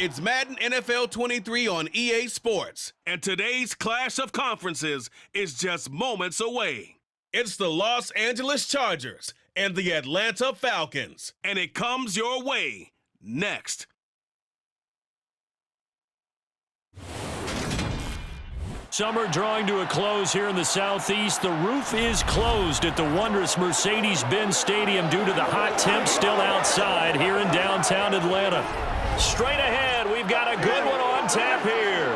It's Madden NFL 23 on EA Sports, and today's clash of conferences is just moments away. It's the Los Angeles Chargers and the Atlanta Falcons, and it comes your way next. Summer drawing to a close here in the Southeast. The roof is closed at the wondrous Mercedes-Benz Stadium due to the hot temps still outside here in downtown Atlanta. Straight ahead, we've got a good one on tap here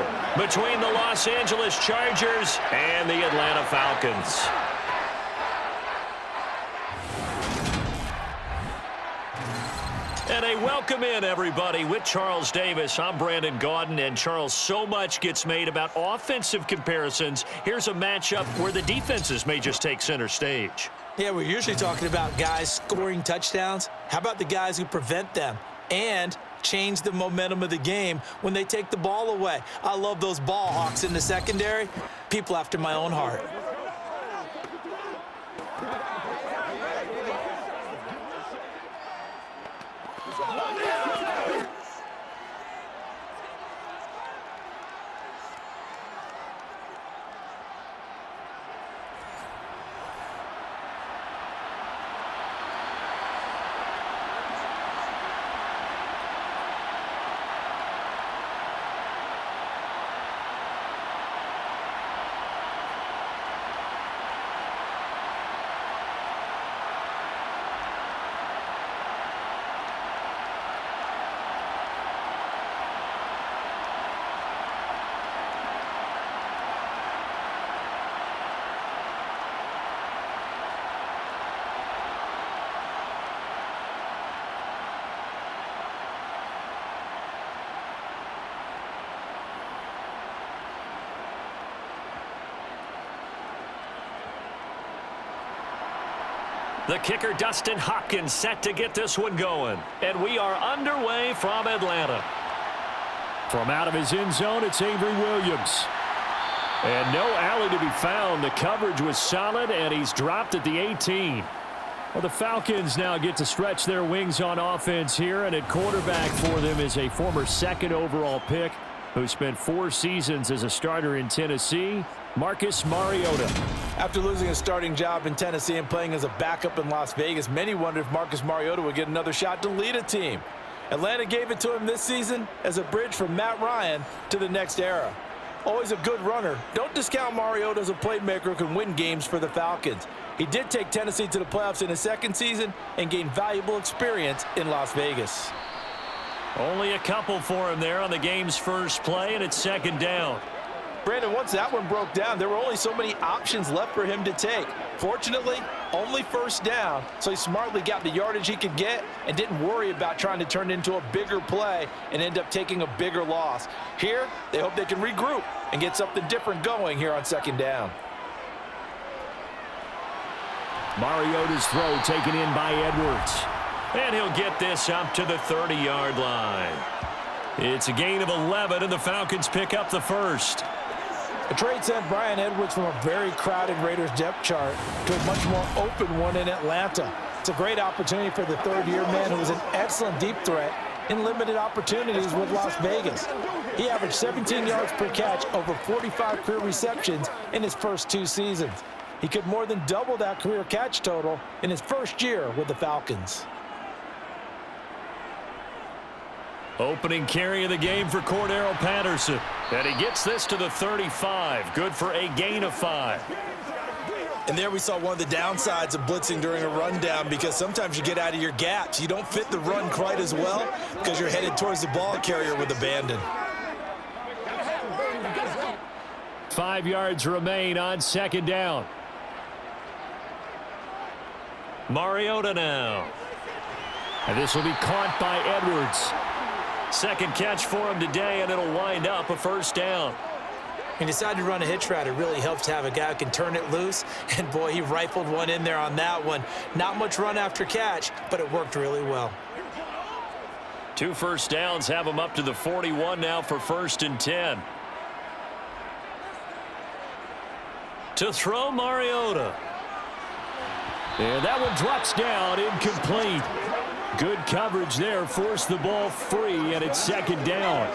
between the Los Angeles Chargers and the Atlanta Falcons. And a welcome in, everybody, with Charles Davis. I'm Brandon Gaudin, and Charles, so much gets made about offensive comparisons. Here's a matchup where the defenses may just take center stage. Yeah, we're usually talking about guys scoring touchdowns. How about the guys who prevent them and change the momentum of the game when they take the ball away? I love those ball hawks in the secondary. People after my own heart. The kicker, Dustin Hopkins, set to get this one going. And we are underway from Atlanta. From out of his end zone, it's Avery Williams. And no alley to be found. The coverage was solid, and he's dropped at the 18. Well, the Falcons now get to stretch their wings on offense here, and at quarterback for them is a former second overall pick who spent 4 seasons as a starter in Tennessee, Marcus Mariota. After losing a starting job in Tennessee and playing as a backup in Las Vegas, many wondered if Marcus Mariota would get another shot to lead a team. Atlanta gave it to him this season as a bridge from Matt Ryan to the next era. Always a good runner. Don't discount Mariota as a playmaker who can win games for the Falcons. He did take Tennessee to the playoffs in his second season and gained valuable experience in Las Vegas. Only a couple for him there on the game's first play, and it's second down. Brandon, once that one broke down, there were only so many options left for him to take. Fortunately, only first down, so he smartly got the yardage he could get and didn't worry about trying to turn it into a bigger play and end up taking a bigger loss. Here, they hope they can regroup and get something different going here on second down. Mariota's throw taken in by Edwards. And he'll get this up to the 30-yard line. It's a gain of 11, and the Falcons pick up the first. The trade sent Bryan Edwards from a very crowded Raiders depth chart to a much more open one in Atlanta. It's a great opportunity for the third-year man who was an excellent deep threat in limited opportunities with Las Vegas. He averaged 17 yards per catch over 45 career receptions in his first 2 seasons. He could more than double that career catch total in his first year with the Falcons. Opening carry of the game for Cordero Patterson. And he gets this to the 35. Good for a gain of 5. And there we saw one of the downsides of blitzing during a rundown, because sometimes you get out of your gaps. You don't fit the run quite as well because you're headed towards the ball carrier with abandon. 5 yards remain on second down. Mariota now. And this will be caught by Edwards. Second catch for him today, and it'll wind up a first down. He decided to run a hitch route. It really helps to have a guy who can turn it loose. And, boy, he rifled one in there on that one. Not much run after catch, but it worked really well. 2 first downs have him up to the 41 now for 1st and 10. To throw Mariota. And that one drops down, incomplete. Good coverage there, forced the ball free, and it's second down.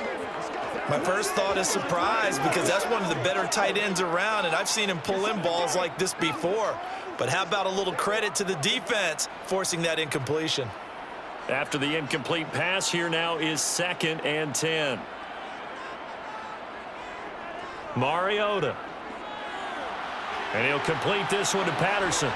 My first thought is surprise because that's one of the better tight ends around, and I've seen him pull in balls like this before. But how about a little credit to the defense forcing that incompletion? After the incomplete pass, here now is 2nd and 10. Mariota. And he'll complete this one to Patterson.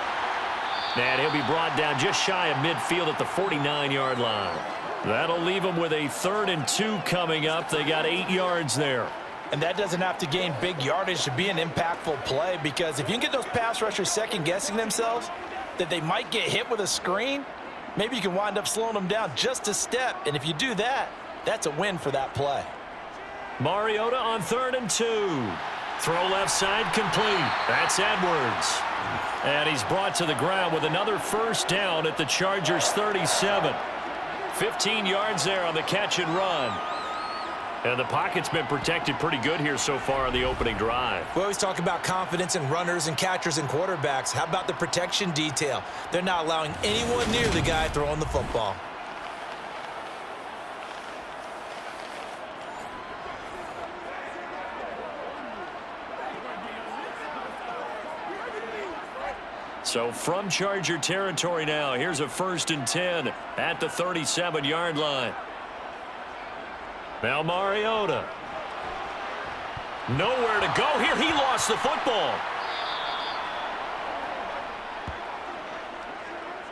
And he'll be brought down just shy of midfield at the 49-yard line. That'll leave them with a 3rd and 2 coming up. They got 8 yards there. And that doesn't have to gain big yardage to be an impactful play, because if you can get those pass rushers second-guessing themselves that they might get hit with a screen, maybe you can wind up slowing them down just a step. And if you do that, that's a win for that play. Mariota on 3rd and 2. Throw left side complete. That's Edwards. And he's brought to the ground with another first down at the Chargers' 37. 15 yards there on the catch and run. And the pocket's been protected pretty good here so far on the opening drive. We always talk about confidence in runners and catchers and quarterbacks. How about the protection detail? They're not allowing anyone near the guy throwing the football. So from Charger territory now, here's a 1st and 10 at the 37-yard line. Now Mariota. Nowhere to go here. He lost the football.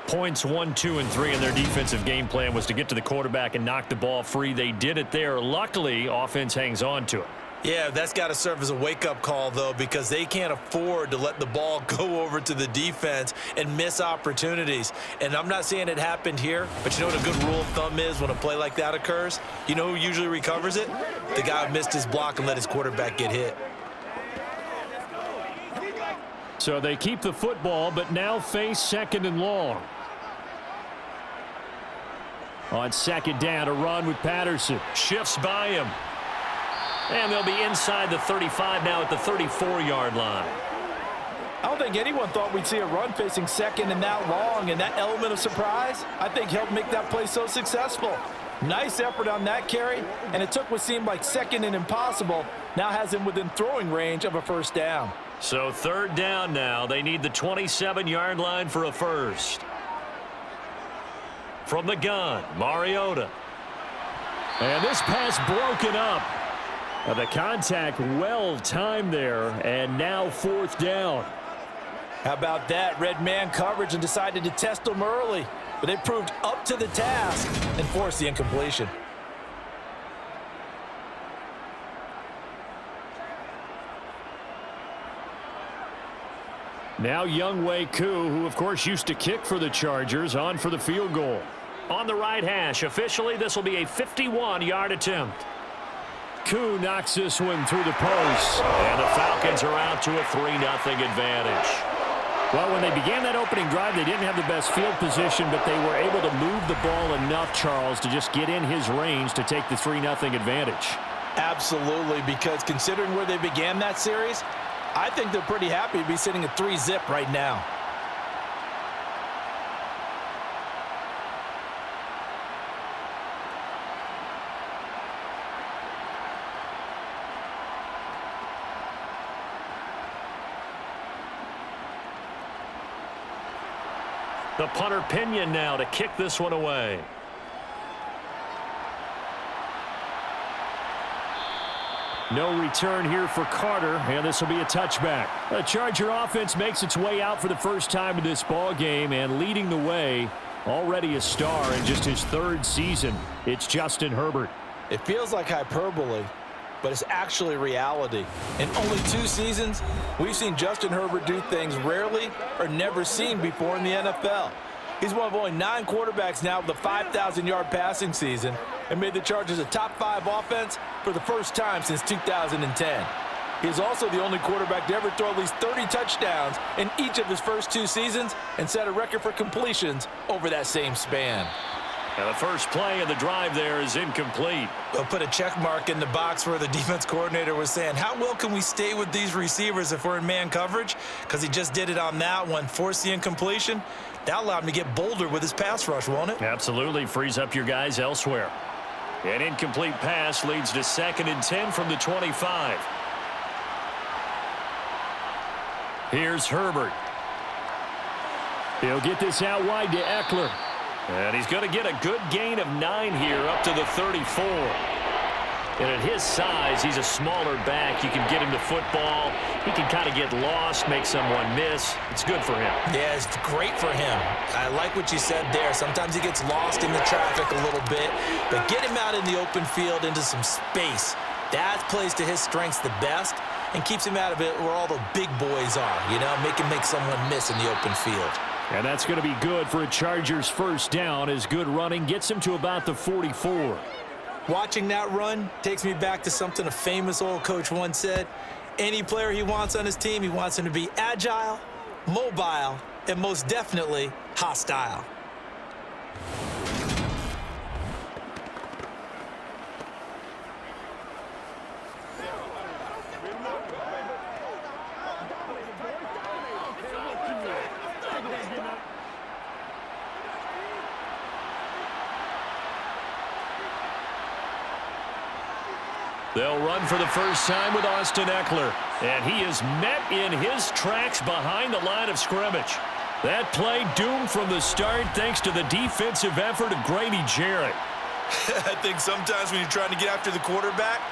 Points 1, 2, and 3 in their defensive game plan was to get to the quarterback and knock the ball free. They did it there. Luckily, offense hangs on to it. Yeah, that's got to serve as a wake-up call, though, because they can't afford to let the ball go over to the defense and miss opportunities. And I'm not saying it happened here, but you know what a good rule of thumb is when a play like that occurs? You know who usually recovers it? The guy who missed his block and let his quarterback get hit. So they keep the football, but now face 2nd and long. On 2nd down, a run with Patterson. Shifts by him. And they'll be inside the 35 now at the 34-yard line. I don't think anyone thought we'd see a run facing 2nd and that long, and that element of surprise, I think, helped make that play so successful. Nice effort on that carry, and it took what seemed like 2nd and impossible, now has him within throwing range of a first down. So 3rd down now. They need the 27-yard line for a first. From the gun, Mariota. And this pass broken up. The contact well timed there, and now 4th down. How about that? Red man coverage and decided to test them early, but they proved up to the task and forced the incompletion. Now Younghoe Koo, who of course used to kick for the Chargers, on for the field goal. On the right hash, officially this will be a 51-yard attempt. Koo knocks this one through the post. And the Falcons are out to a 3-0 advantage. Well, when they began that opening drive, they didn't have the best field position, but they were able to move the ball enough, Charles, to just get in his range to take the 3-0 advantage. Absolutely, because considering where they began that series, I think they're pretty happy to be sitting at 3-zip right now. The punter Pinion now to kick this one away. No return here for Carter, and this will be a touchback. The Charger offense makes its way out for the first time in this ball game, and leading the way, already a star in just his 3rd season, it's Justin Herbert. It feels like hyperbole, but it's actually reality. In only 2 seasons, we've seen Justin Herbert do things rarely or never seen before in the NFL. He's one of only 9 quarterbacks now with a 5,000-yard passing season and made the Chargers a top 5 offense for the first time since 2010. He is also the only quarterback to ever throw at least 30 touchdowns in each of his first 2 seasons and set a record for completions over that same span. And the first play of the drive there is incomplete. They'll put a check mark in the box where the defense coordinator was saying, how well can we stay with these receivers if we're in man coverage? Because he just did it on that one, forced the incompletion. That allowed him to get bolder with his pass rush, won't it? Absolutely. Frees up your guys elsewhere. An incomplete pass leads to 2nd and 10 from the 25. Here's Herbert. He'll get this out wide to Eckler. And he's going to get a good gain of 9 here up to the 34. And at his size, he's a smaller back. You can get him to football. He can kind of get lost, make someone miss. It's good for him. Yeah, it's great for him. I like what you said there. Sometimes he gets lost in the traffic a little bit. But get him out in the open field into some space. That plays to his strengths the best and keeps him out of it where all the big boys are, you know, make him make someone miss in the open field. And that's going to be good for a Chargers first down as good running gets him to about the 44. Watching that run takes me back to something a famous old coach once said. Any player he wants on his team, he wants him to be agile, mobile, and most definitely hostile. They'll run for the first time with Austin Eckler. And he is met in his tracks behind the line of scrimmage. That play doomed from the start thanks to the defensive effort of Grady Jarrett. I think sometimes when you're trying to get after the quarterback,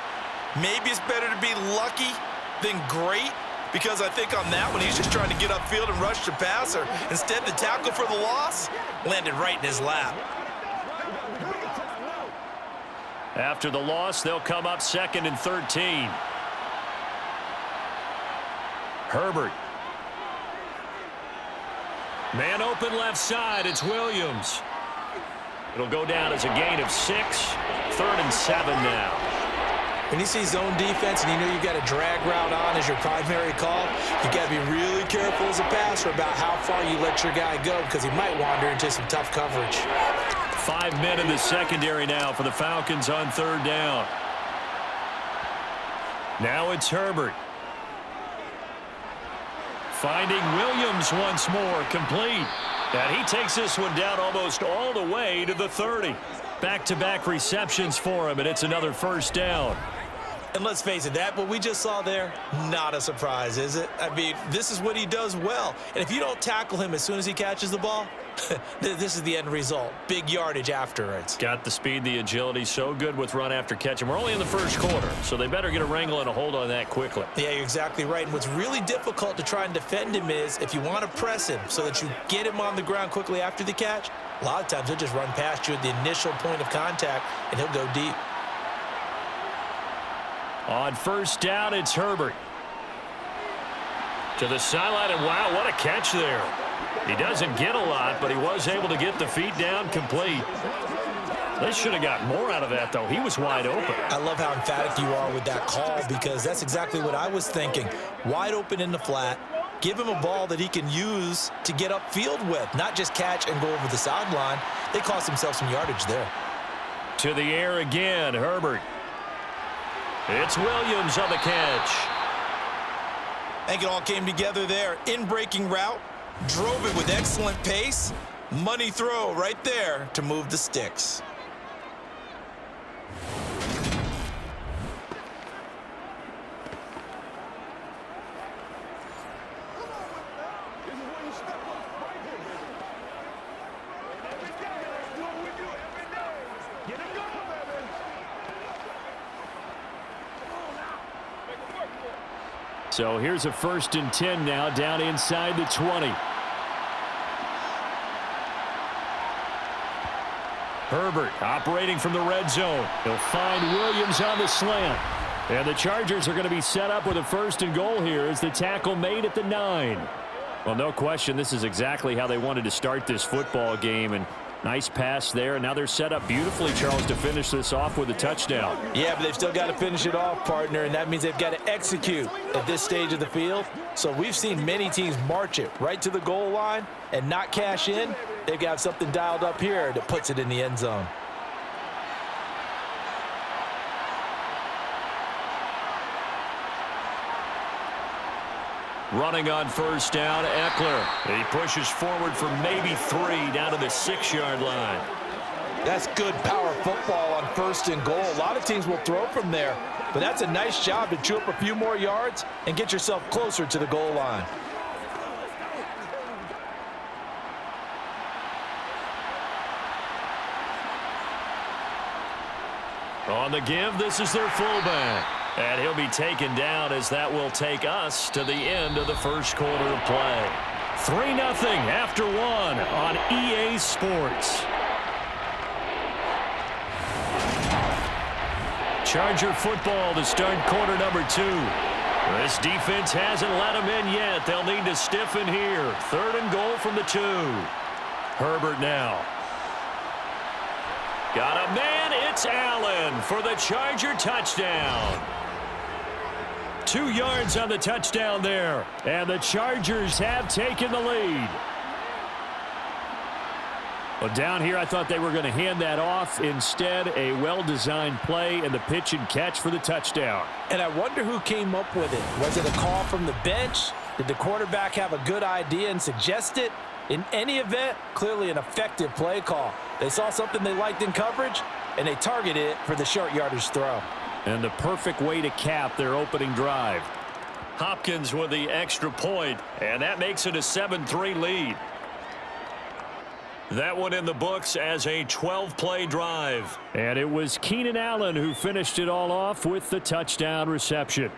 maybe it's better to be lucky than great. Because I think on that one, he's just trying to get upfield and rush the passer. Instead, the tackle for the loss landed right in his lap. After the loss, they'll come up 2nd and 13. Herbert. Man open left side. It's Williams. It'll go down as a gain of 6. 3rd and 7 now. When you see zone defense and you know you've got a drag route on as your primary call, you got to be really careful as a passer about how far you let your guy go because he might wander into some tough coverage. 5 men in the secondary now for the Falcons on 3rd down. Now it's Herbert. Finding Williams once more, complete. And he takes this one down almost all the way to the 30. Back-to-back receptions for him, and it's another first down. And let's face it, that what we just saw there, not a surprise, is it? I mean, this is what he does well. And if you don't tackle him as soon as he catches the ball, this is the end result. Big yardage afterwards. Got the speed, the agility, so good with run after catch. And we're only in the first quarter, so they better get a wrangle and a hold on that quickly. Yeah, you're exactly right. And what's really difficult to try and defend him is if you want to press him so that you get him on the ground quickly after the catch, a lot of times he'll just run past you at the initial point of contact, and he'll go deep. On first down, it's Herbert. To the sideline, and wow, what a catch there. He doesn't get a lot, but he was able to get the feet down complete. They should have got more out of that, though. He was wide open. I love how emphatic you are with that call because that's exactly what I was thinking. Wide open in the flat. Give him a ball that he can use to get upfield with, not just catch and go over the sideline. They cost themselves some yardage there. To the air again, Herbert. It's Williams on the catch. I think it all came together there. In-breaking route, drove it with excellent pace. Money throw right there to move the sticks. So here's a 1st and 10 now down inside the 20. Herbert operating from the red zone. He'll find Williams on the slant. And the Chargers are going to be set up with a 1st and goal here as the tackle made at the 9. Well, no question, this is exactly how they wanted to start this football game. And nice pass there. And now they're set up beautifully, Charles, to finish this off with a touchdown. Yeah, but they've still got to finish it off, partner, and that means they've got to execute at this stage of the field. So we've seen many teams march it right to the goal line and not cash in. They've got something dialed up here that puts it in the end zone. Running on first down, Eckler. He pushes forward for maybe 3 down to the 6-yard line. That's good power football on first and goal. A lot of teams will throw from there, but that's a nice job to chew up a few more yards and get yourself closer to the goal line. On the give, this is their fullback. And he'll be taken down as that will take us to the end of the first quarter of play. 3-0 after 1 on EA Sports. Charger football to start quarter number 2. This defense hasn't let them in yet. They'll need to stiffen here. 3rd and goal from the 2. Herbert now. Got a man, it's Allen for the Charger touchdown. 2 yards on the touchdown there, and the Chargers have taken the lead. Well, down here, I thought they were going to hand that off. Instead, a well-designed play and the pitch and catch for the touchdown. And I wonder who came up with it. Was it a call from the bench? Did the quarterback have a good idea and suggest it? In any event, clearly an effective play call. They saw something they liked in coverage, and they targeted it for the short yardage throw. And the perfect way to cap their opening drive. Hopkins with the extra point, and that makes it a 7-3 lead. That one in the books as a 12-play drive. And it was Keenan Allen who finished it all off with the touchdown reception.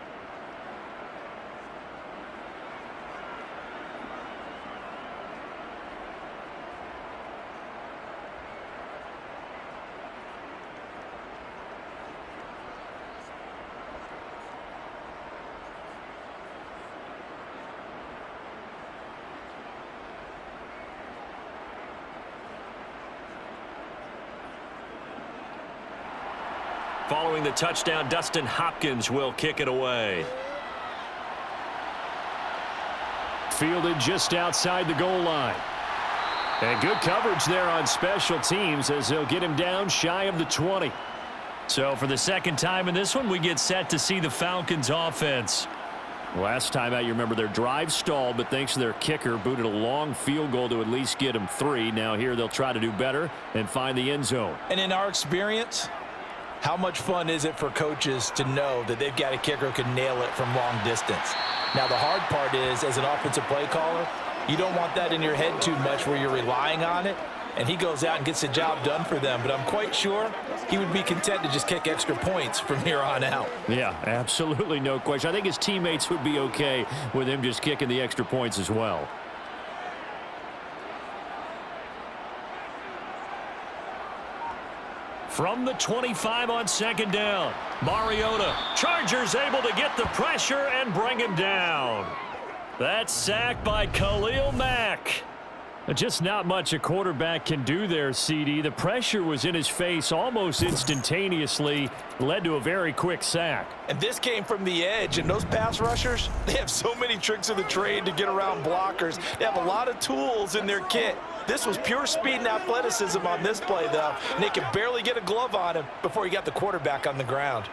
Following the touchdown, Dustin Hopkins will kick it away. Fielded just outside the goal line. And good coverage there on special teams as they'll get him down shy of the 20. So for the second time in this one, we get set to see the Falcons offense. Last time out, you remember their drive stalled, but thanks to their kicker, booted a long field goal to at least get them 3. Now here they'll try to do better and find the end zone. And in our experience, how much fun is it for coaches to know that they've got a kicker who can nail it from long distance? Now, the hard part is, as an offensive play caller, you don't want that in your head too much where you're relying on it, and he goes out and gets the job done for them. But I'm quite sure he would be content to just kick extra points from here on out. Yeah, absolutely no question. I think his teammates would be okay with him just kicking the extra points as well. From the 25 on second down, Mariota. Chargers able to get the pressure and bring him down. That's sacked by Khalil Mack. Just not much a quarterback can do there, CD. The pressure was in his face almost instantaneously, led to a very quick sack. And this came from the edge, and those pass rushers, they have so many tricks of the trade to get around blockers. They have a lot of tools in their kit. This was pure speed and athleticism on this play, though, and they could barely get a glove on him before he got the quarterback on the ground.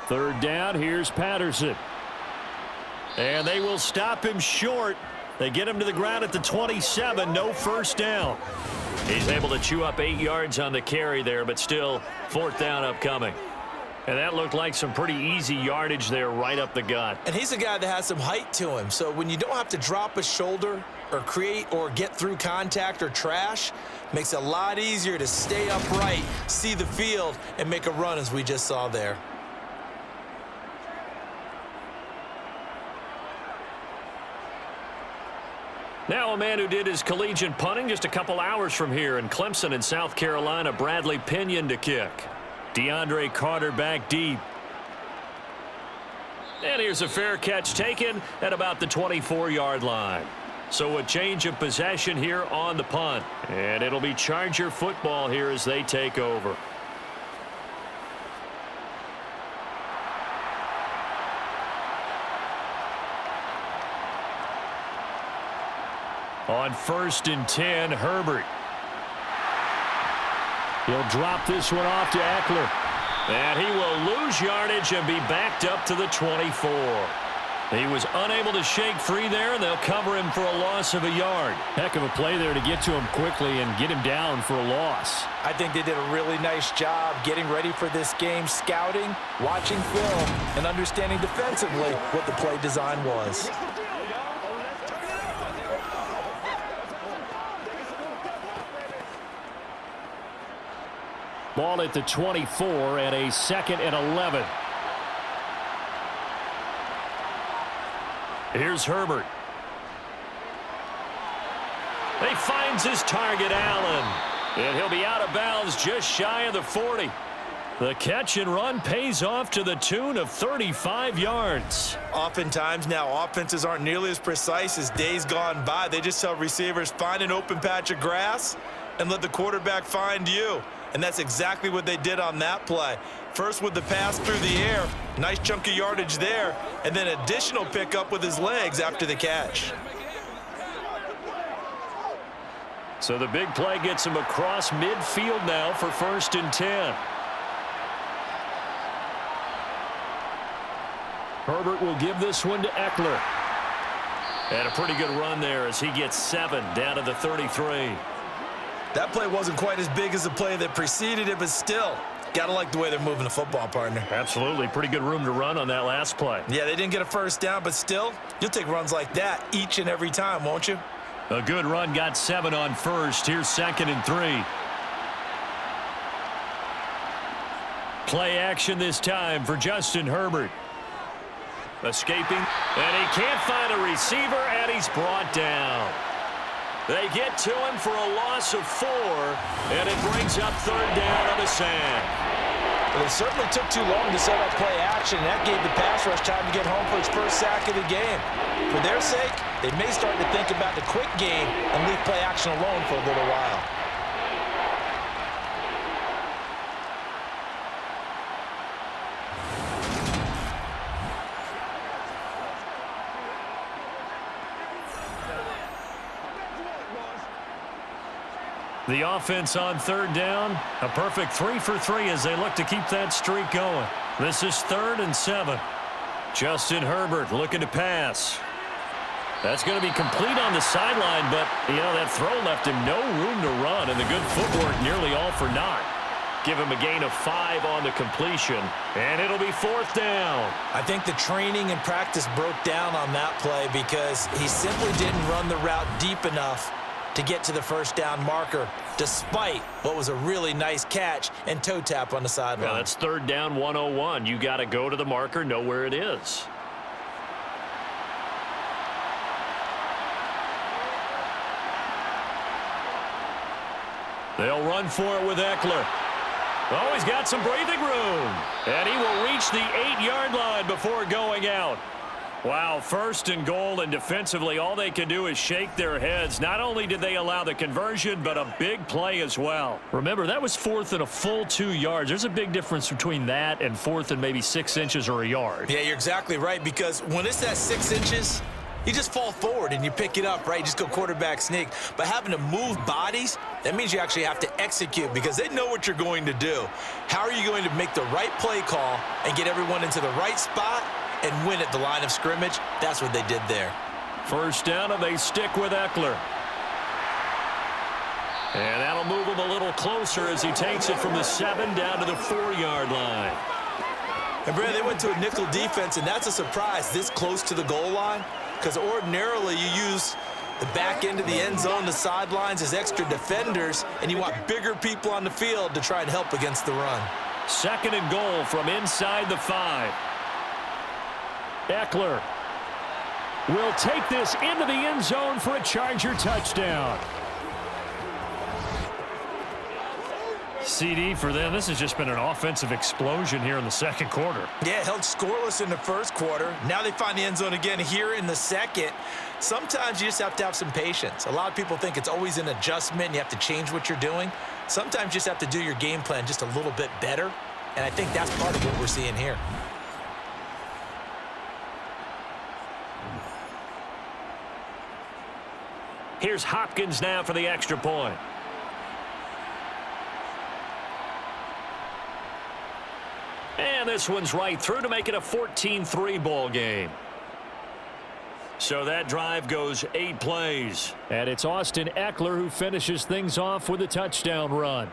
Third down, here's Patterson. And they will stop him short. They get him to the ground at the 27, no first down. He's able to chew up 8 yards on the carry there, but still 4th down upcoming. And that looked like some pretty easy yardage there right up the gut. And he's a guy that has some height to him, so when you don't have to drop a shoulder or create or get through contact or trash, makes it a lot easier to stay upright, see the field, and make a run as we just saw there. Now a man who did his collegiate punting just a couple hours from here in Clemson in South Carolina, Bradley Pinion to kick. DeAndre Carter back deep. And here's a fair catch taken at about the 24-yard line. So a change of possession here on the punt. And it'll be Charger football here as they take over. On 1st and 10, Herbert. He'll drop this one off to Eckler. And he will lose yardage and be backed up to the 24. He was unable to shake free there, and they'll cover him for a loss of a yard. Heck of a play there to get to him quickly and get him down for a loss. I think they did a really nice job getting ready for this game, scouting, watching film, and understanding defensively what the play design was. Ball at the 24 and a 2nd and 11. Here's Herbert. He finds his target, Allen. And he'll be out of bounds just shy of the 40. The catch and run pays off to the tune of 35 yards. Oftentimes now, offenses aren't nearly as precise as days gone by. They just tell receivers, find an open patch of grass and let the quarterback find you. And that's exactly what they did on that play. First with the pass through the air, nice chunk of yardage there, and then additional pickup with his legs after the catch. So the big play gets him across midfield now for 1st and 10. Herbert will give this one to Eckler. And a pretty good run there as he gets 7 down to the 33. That play wasn't quite as big as the play that preceded it, but still, got to like the way they're moving the football, partner. Absolutely. Pretty good room to run on that last play. Yeah, they didn't get a first down, but still, you'll take runs like that each and every time, won't you? A good run got 7 on first. Here's 2nd and 3. Play action this time for Justin Herbert. Escaping, and he can't find a receiver, and he's brought down. They get to him for a loss of 4, and it brings up 3rd down on the sack. Well, it certainly took too long to set up play action. That gave the pass rush time to get home for his first sack of the game. For their sake, they may start to think about the quick game and leave play action alone for a little while. The offense on 3rd down, a perfect 3 for 3 as they look to keep that streak going. This is 3rd and 7. Justin Herbert looking to pass. That's going to be complete on the sideline, but, you know, that throw left him no room to run, and the good footwork nearly all for naught. Give him a gain of 5 on the completion, and it'll be 4th down. I think the training and practice broke down on that play because he simply didn't run the route deep enough to get to the first down marker, despite what was a really nice catch and toe tap on the sideline. Yeah, that's 3rd down 101. You got to go to the marker, know where it is. They'll run for it with Eckler. Oh, he's got some breathing room. And he will reach the 8-yard line before going out. Wow, 1st and goal, and defensively all they can do is shake their heads. Not only did they allow the conversion, but a big play as well. Remember, that was 4th and a full 2 yards. There's a big difference between that and 4th and maybe 6 inches or a yard. Yeah, you're exactly right, because when it's that 6 inches, you just fall forward and you pick it up, right? You just go quarterback sneak. But having to move bodies, that means you actually have to execute because they know what you're going to do. How are you going to make the right play call and get everyone into the right spot and win at the line of scrimmage? That's what they did there. 1st down, and they stick with Eckler. And that'll move him a little closer as he takes it from the 7 down to the 4-yard line. And, Brad, they went to a nickel defense, and that's a surprise this close to the goal line because ordinarily you use the back end of the end zone, the sidelines as extra defenders, and you want bigger people on the field to try and help against the run. 2nd and goal from inside the 5. Eckler will take this into the end zone for a Charger touchdown. CD for them. This has just been an offensive explosion here in the 2nd quarter. Yeah, held scoreless in the 1st quarter. Now they find the end zone again here in the 2nd. Sometimes you just have to have some patience. A lot of people think it's always an adjustment and you have to change what you're doing. Sometimes you just have to do your game plan just a little bit better, and I think that's part of what we're seeing here. Here's Hopkins now for the extra point. And this one's right through to make it a 14-3 ball game. So that drive goes 8 plays. And it's Austin Eckler who finishes things off with a touchdown run.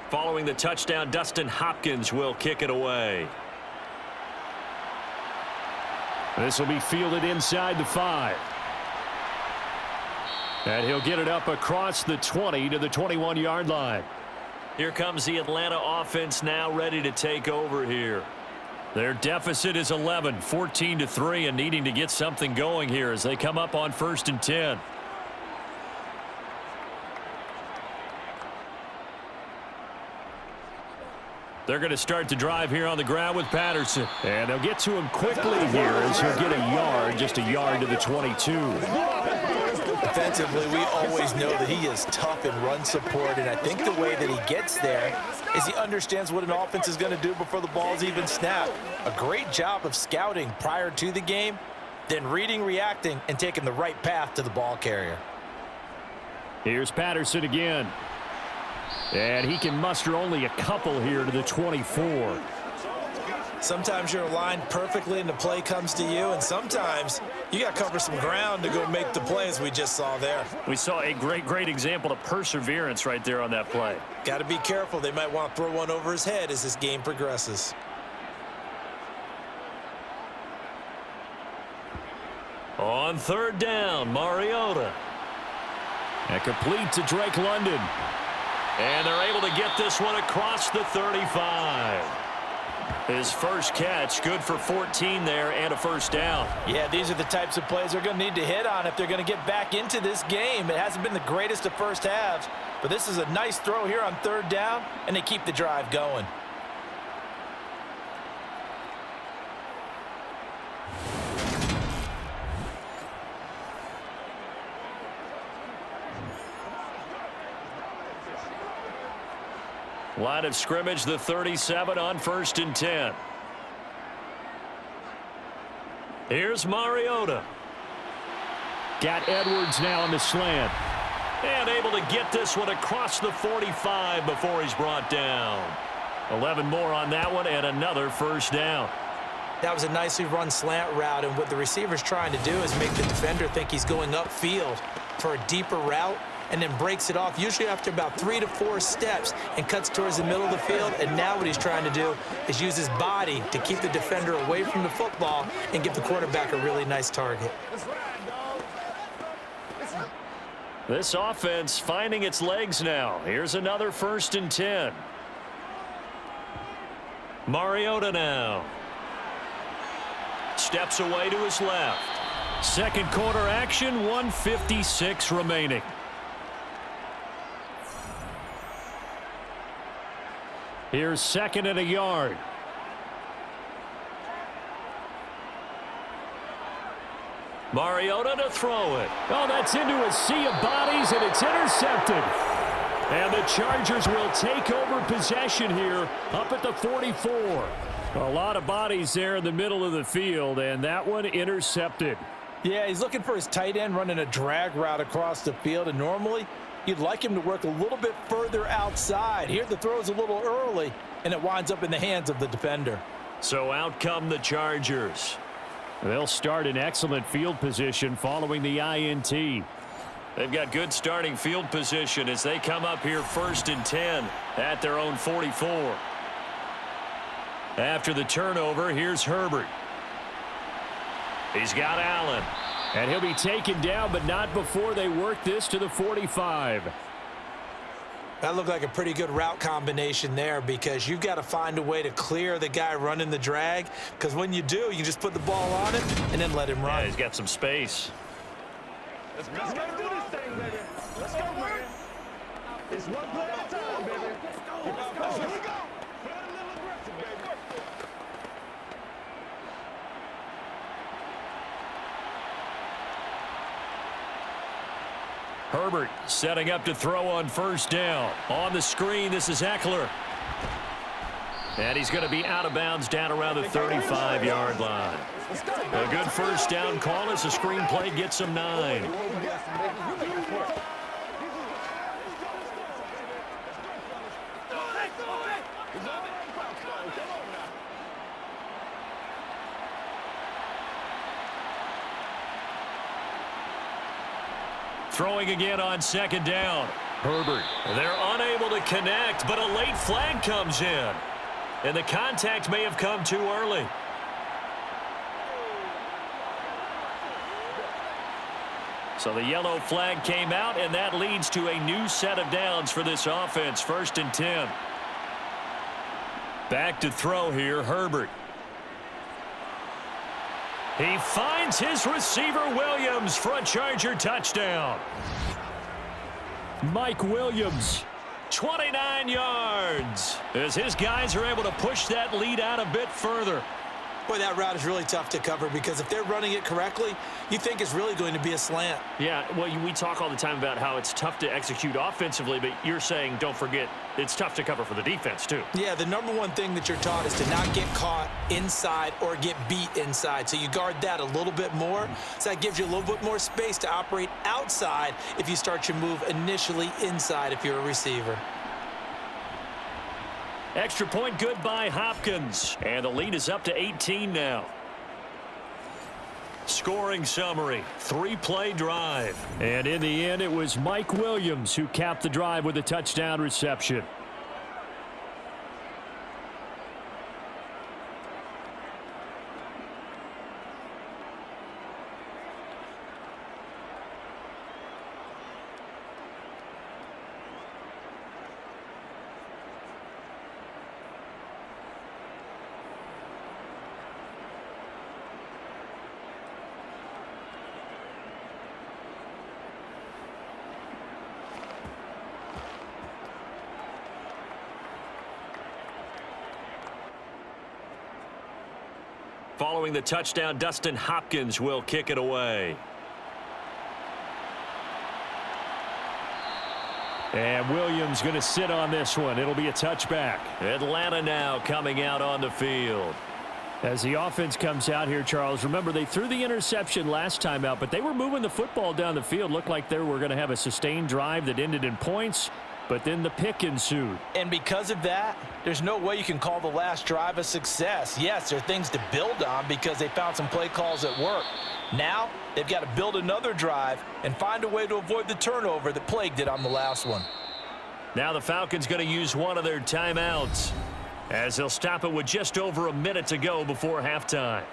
Following the touchdown, Dustin Hopkins will kick it away. This will be fielded inside the 5. And he'll get it up across the 20 to the 21-yard line. Here comes the Atlanta offense now ready to take over here. Their deficit is 11, 14-3, and needing to get something going here as they come up on 1st and 10. They're going to start the drive here on the ground with Patterson. And they'll get to him quickly here as he'll get a yard, just a yard to the 22. Defensively, we always know that he is tough in run support, and I think the way that he gets there is he understands what an offense is going to do before the ball's even snapped. A great job of scouting prior to the game, then reading, reacting, and taking the right path to the ball carrier. Here's Patterson again. And he can muster only a couple here to the 24. Sometimes you're aligned perfectly and the play comes to you, and sometimes you got to cover some ground to go make the play, as we just saw there. We saw a great example of perseverance right there on that play. Got to be careful. They might want to throw one over his head as this game progresses. On 3rd down, Mariota. And complete to Drake London. And they're able to get this one across the 35. His first catch, good for 14 there and a 1st down. Yeah, these are the types of plays they're going to need to hit on if they're going to get back into this game. It hasn't been the greatest of first halves, but this is a nice throw here on 3rd down, and they keep the drive going. Line of scrimmage, the 37 on 1st and 10. Here's Mariota. Got Edwards now on the slant. And able to get this one across the 45 before he's brought down. 11 more on that one and another 1st down. That was a nicely run slant route, and what the receiver's trying to do is make the defender think he's going upfield for a deeper route, and then breaks it off, usually after about 3 to 4 steps, and cuts towards the middle of the field. And now what he's trying to do is use his body to keep the defender away from the football and give the quarterback a really nice target. This offense finding its legs now. Here's another 1st and 10. Mariota now. Steps away to his left. 2nd quarter action, 1:56 remaining. Here's 2nd and a yard. Mariota to throw it. Oh, that's into a sea of bodies, and it's intercepted. And the Chargers will take over possession here up at the 44. A lot of bodies there in the middle of the field, and that one intercepted. Yeah, he's looking for his tight end running a drag route across the field, and normally you'd like him to work a little bit further outside. Here the throw is a little early, and it winds up in the hands of the defender. So out come the Chargers. They'll start in excellent field position following the INT. They've got good starting field position as they come up here 1st and 10 at their own 44. After the turnover, here's Herbert. He's got Allen. And he'll be taken down, but not before they work this to the 45. That looked like a pretty good route combination there, because you've got to find a way to clear the guy running the drag, because when you do, you just put the ball on it and then let him run. Yeah, he's got some space. Let's go do this thing, baby. Let's go, man. It's one play at a time, baby. Let's go. Here we go. Play a little aggressive, baby. Herbert setting up to throw on first down. On the screen, this is Eckler. And he's going to be out of bounds down around the 35-yard line. A good first down call as the screenplay gets him 9. Throwing again on second down. Herbert. They're unable to connect, but a late flag comes in. And the contact may have come too early. So the yellow flag came out, and that leads to a new set of downs for this offense. 1st and 10. Back to throw here, Herbert. He finds his receiver, Williams, for a Charger touchdown. Mike Williams, 29 yards, as his guys are able to push that lead out a bit further. Boy, that route is really tough to cover because if they're running it correctly, you think it's really going to be a slant. Yeah, well, we talk all the time about how it's tough to execute offensively, but you're saying, don't forget, it's tough to cover for the defense, too. Yeah, the number one thing that you're taught is to not get caught inside or get beat inside. So you guard that a little bit more. So that gives you a little bit more space to operate outside if you start your move initially inside if you're a receiver. Extra point good by Hopkins. And the lead is up to 18 now. Scoring summary, 3-play drive. And in the end, it was Mike Williams who capped the drive with a touchdown reception. Following the touchdown, Dustin Hopkins will kick it away. And Williams going to sit on this one. It'll be a touchback. Atlanta now coming out on the field. As the offense comes out here, Charles, remember they threw the interception last time out, but they were moving the football down the field. Looked like they were going to have a sustained drive that ended in points. But then the pick ensued. And because of that, there's no way you can call the last drive a success. Yes, there are things to build on because they found some play calls that work. Now, they've got to build another drive and find a way to avoid the turnover that plagued it on the last one. Now the Falcons going to use one of their timeouts as they'll stop it with just over a minute to go before halftime.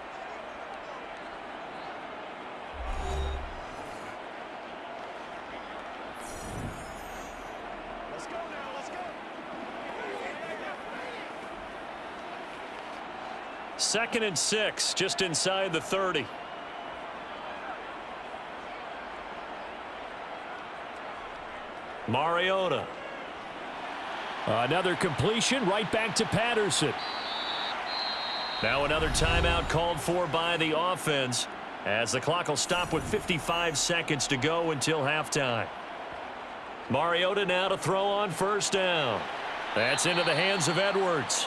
Second and 6, just inside the 30. Mariota. Another completion right back to Patterson. Now another timeout called for by the offense as the clock will stop with 55 seconds to go until halftime. Mariota now to throw on first down. That's into the hands of Edwards.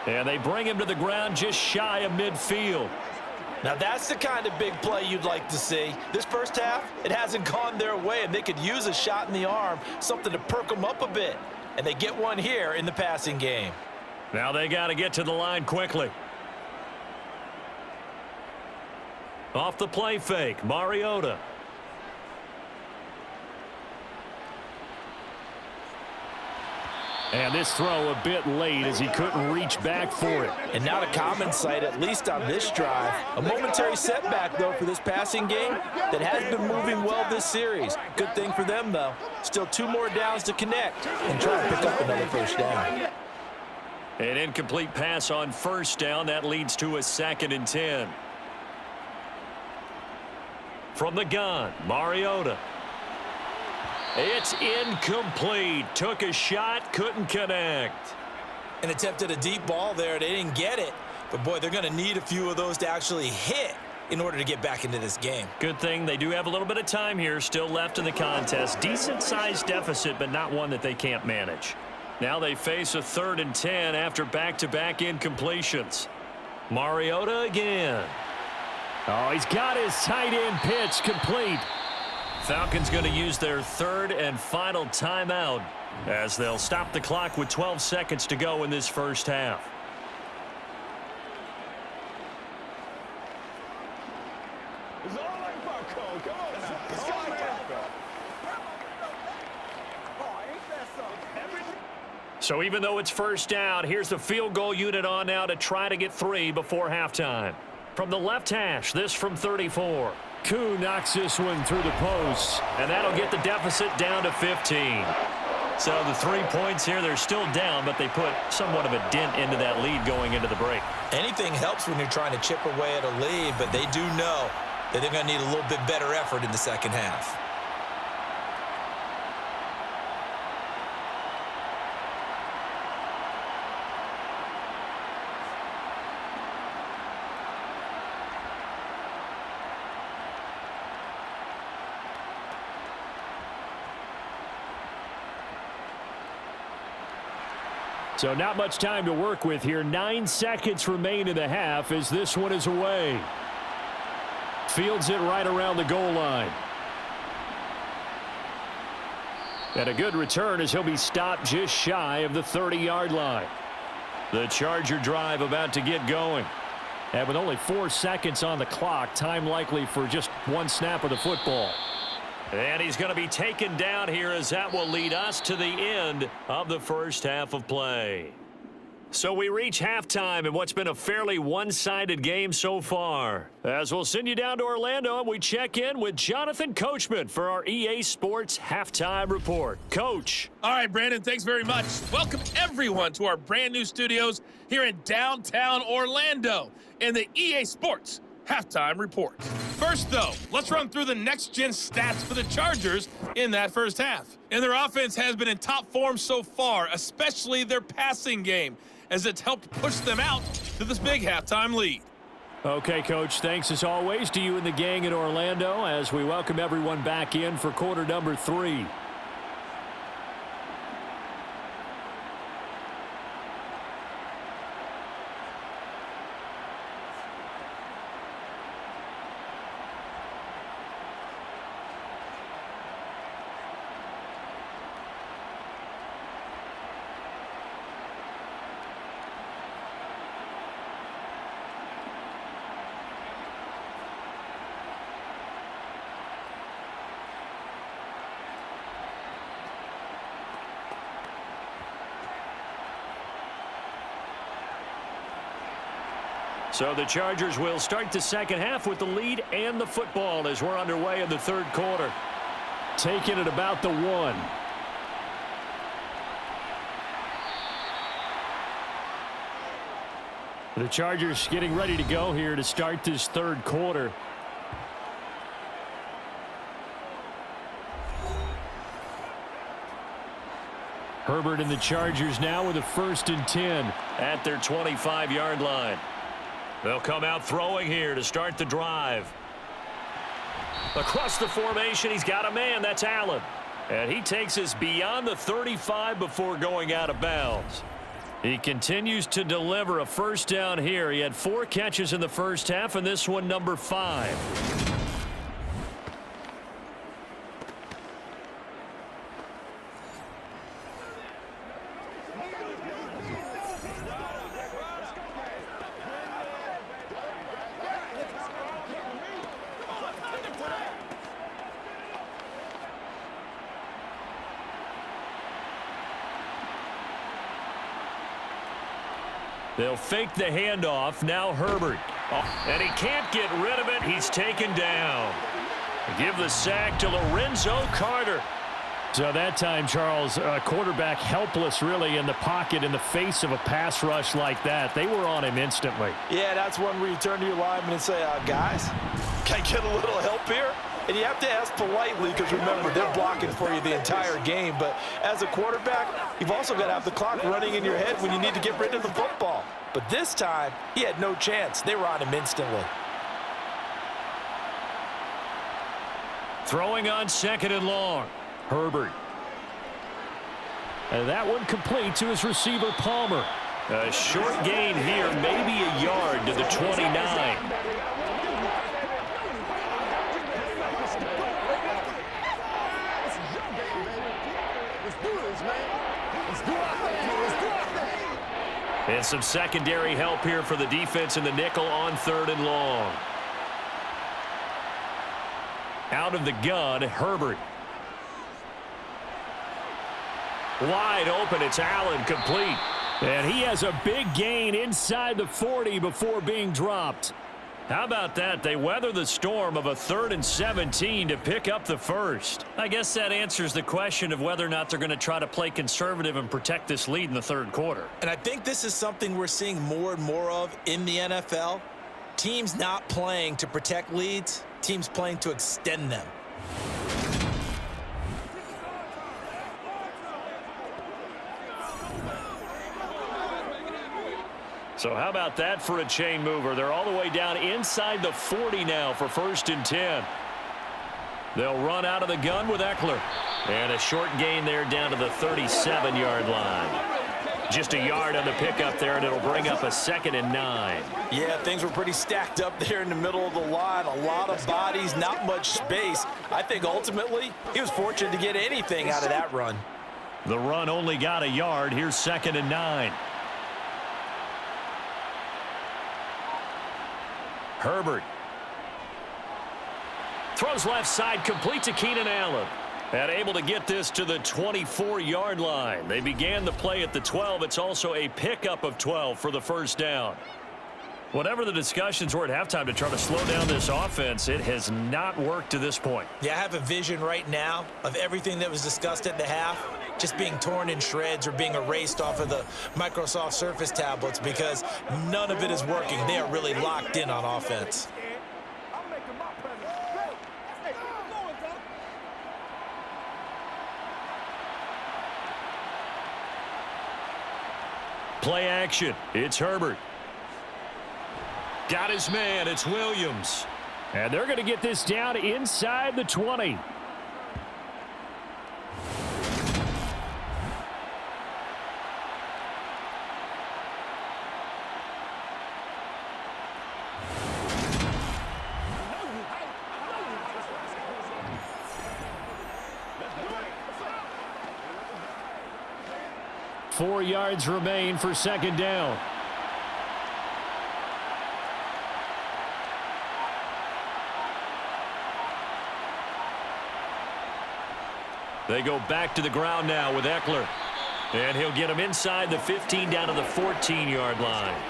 And they bring him to the ground just shy of midfield. Now that's the kind of big play you'd like to see. This first half, it hasn't gone their way, and they could use a shot in the arm, something to perk them up a bit. And they get one here in the passing game. Now they got to get to the line quickly. Off the play fake, Mariota. And this throw a bit late as he couldn't reach back for it. And not a common sight, at least on this drive. A momentary setback, though, for this passing game that has been moving well this series. Good thing for them, though. Still 2 more downs to connect and try to pick up another first down. An incomplete pass on first down. That leads to a 2nd and 10. From the gun, Mariota. It's incomplete. Took a shot, couldn't connect. And attempted a deep ball there. They didn't get it. But, boy, they're going to need a few of those to actually hit in order to get back into this game. Good thing they do have a little bit of time here still left in the contest. Decent-sized deficit, but not one that they can't manage. Now they face a 3rd and 10 after back-to-back incompletions. Mariota again. Oh, he's got his tight end pitch complete. Falcons going to use their 3rd and final timeout as they'll stop the clock with 12 seconds to go in this first half. It's all like popcorn. Come on now. Let's go, man. So even though it's first down, here's the field goal unit on now to try to get 3 before halftime. From the left hash, this from 34. Koo knocks this one through the post. And that'll get the deficit down to 15. So the 3 points here, they're still down, but they put somewhat of a dent into that lead going into the break. Anything helps when you're trying to chip away at a lead, but they do know that they're going to need a little bit better effort in the second half. So not much time to work with here. 9 seconds remain in the half as this one is away. Fields it right around the goal line. And a good return as he'll be stopped just shy of the 30-yard line. The Charger drive about to get going. And with only 4 seconds on the clock, time likely for just 1 snap of the football. And he's going to be taken down here as that will lead us to the end of the first half of play. So we reach halftime in what's been a fairly one-sided game so far. As we'll send you down to Orlando and we check in with Jonathan Coachman for our EA Sports Halftime Report. Coach. All right, Brandon, thanks very much. Welcome everyone to our brand new studios here in downtown Orlando in the EA Sports Halftime Report. First, though, let's run through the next-gen stats for the Chargers in that first half. And their offense has been in top form so far, especially their passing game, as it's helped push them out to this big halftime lead. Okay, Coach, thanks as always to you and the gang in Orlando as we welcome everyone back in for quarter number 3. So the Chargers will start the second half with the lead and the football as we're underway in the third quarter. Taking it about the 1. The Chargers getting ready to go here to start this third quarter. Herbert and the Chargers now with a 1st and 10 at their 25-yard line. They'll come out throwing here to start the drive. Across the formation, he's got a man. That's Allen. And he takes us beyond the 35 before going out of bounds. He continues to deliver a first down here. He had 4 catches in the first half, and this one number 5. They'll fake the handoff. Now Herbert. And he can't get rid of it. He's taken down. Give the sack to Lorenzo Carter. So that time, Charles, quarterback helpless really in the pocket in the face of a pass rush like that. They were on him instantly. Yeah, that's one where you turn to your lineman and say, guys, can I get a little help here? And you have to ask politely because, remember, they're blocking for you the entire game. But as a quarterback, you've also got to have the clock running in your head when you need to get rid of the football. But this time, he had no chance. They were on him instantly. Throwing on 2nd and long. Herbert. And that one complete to his receiver, Palmer. A short gain here, maybe a yard to the 29. And some secondary help here for the defense in the nickel on 3rd and long. Out of the gun, Herbert. Wide open, it's Allen, complete. And he has a big gain inside the 40 before being dropped. How about that? They weather the storm of a 3rd and 17 to pick up the first. I guess that answers the question of whether or not they're going to try to play conservative and protect this lead in the 3rd quarter. And I think this is something we're seeing more and more of in the NFL. Teams not playing to protect leads, teams playing to extend them. So how about that for a chain mover? They're all the way down inside the 40 now for 1st and 10. They'll run out of the gun with Eckler. And a short gain there down to the 37-yard line. Just a yard on the pickup there, and it'll bring up a 2nd and 9. Yeah, things were pretty stacked up there in the middle of the line. A lot of bodies, not much space. I think ultimately he was fortunate to get anything out of that run. The run only got a yard. Here's 2nd and 9. Herbert. Throws left side, complete to Keenan Allen. And able to get this to the 24-yard line. They began the play at the 12. It's also a pickup of 12 for the 1st down. Whatever the discussions were at halftime to try to slow down this offense, it has not worked to this point. Yeah, I have a vision right now of everything that was discussed at the half just being torn in shreds or being erased off of the Microsoft Surface tablets because none of it is working. They are really locked in on offense. Play action. It's Herbert. Got his man. It's Williams. And they're going to get this down inside the 20. Four yards remain for 2nd down. They go back to the ground now with Eckler. And he'll get him inside the 15 down to the 14-yard line.